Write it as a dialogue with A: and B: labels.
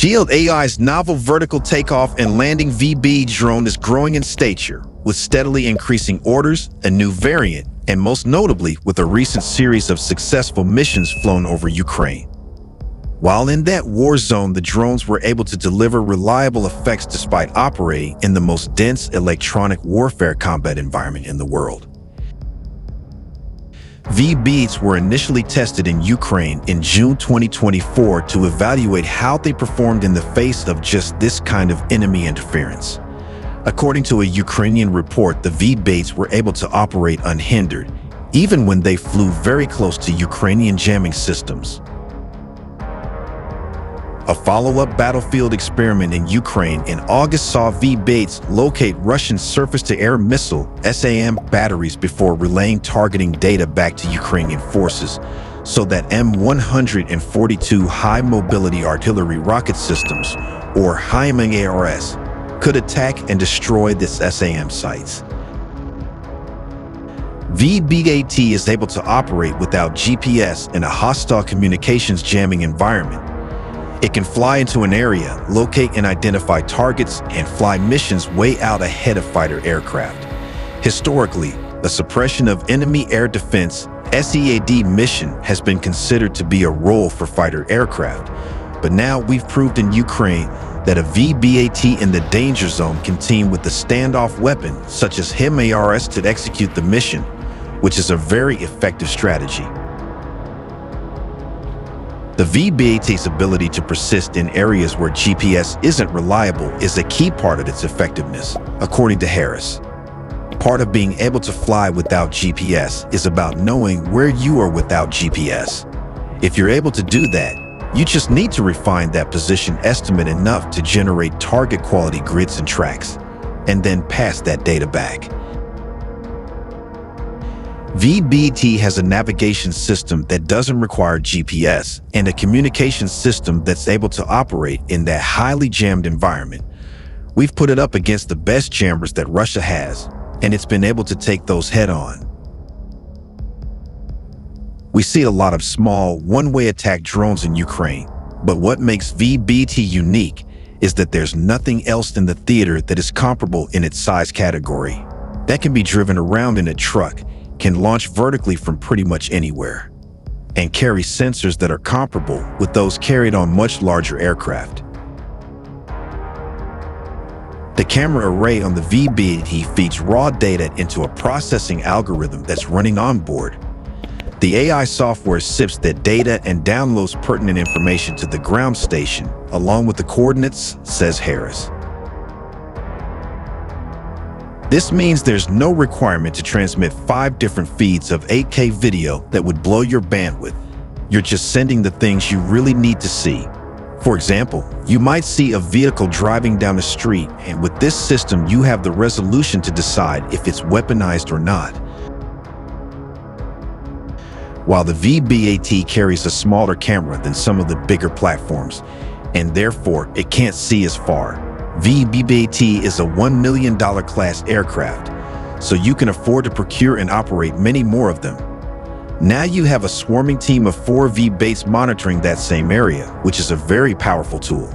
A: Shield AI's novel vertical takeoff and landing VB drone is growing in stature, with steadily increasing orders, a new variant, and most notably with a recent series of successful missions flown over Ukraine. While in that war zone, the drones were able to deliver reliable effects despite operating in the most dense electronic warfare combat environment in the world. VBs were initially tested in Ukraine in June 2024 to evaluate how they performed in the face of just this kind of enemy interference. According to a Ukrainian report, the V-Baits were able to operate unhindered, even when they flew very close to Ukrainian jamming systems. A follow-up battlefield experiment in Ukraine in August saw V-Baits locate Russian surface-to-air missile (SAM) batteries before relaying targeting data back to Ukrainian forces, so that M142 high-mobility artillery rocket systems, or HIMARS, could attack and destroy this SAM sites. V-BAT is able to operate without GPS in a hostile communications jamming environment. It can fly into an area, locate and identify targets, and fly missions way out ahead of fighter aircraft. Historically, the suppression of enemy air defense (SEAD) mission has been considered to be a role for fighter aircraft, but now we've proved in Ukraine that a VBAT in the danger zone can team with the standoff weapon, such as HIMARS, to execute the mission, which is a very effective strategy. The VBAT's ability to persist in areas where GPS isn't reliable is a key part of its effectiveness, according to Harris. Part of being able to fly without GPS is about knowing where you are without GPS. If you're able to do that, you just need to refine that position estimate enough to generate target quality grids and tracks, and then pass that data back. VBT has a navigation system that doesn't require GPS and a communication system that's able to operate in that highly jammed environment. We've put it up against the best jammers that Russia has, and it's been able to take those head-on. We see a lot of small, one-way attack drones in Ukraine, but what makes VBT unique is that there's nothing else in the theater that is comparable in its size category. That can be driven around in a truck, can launch vertically from pretty much anywhere, and carry sensors that are comparable with those carried on much larger aircraft. The camera array on the VBAT feeds raw data into a processing algorithm that's running on board. The AI software sips that data and downloads pertinent information to the ground station, along with the coordinates, says Harris. This means there's no requirement to transmit 5 different feeds of 8K video that would blow your bandwidth. You're just sending the things you really need to see. For example, you might see a vehicle driving down the street, and with this system you have the resolution to decide if it's weaponized or not. While the VBAT carries a smaller camera than some of the bigger platforms, and therefore it can't see as far, VBAT is a $1 million class aircraft, so you can afford to procure and operate many more of them. Now you have a swarming team of 4 V-Baits monitoring that same area, which is a very powerful tool.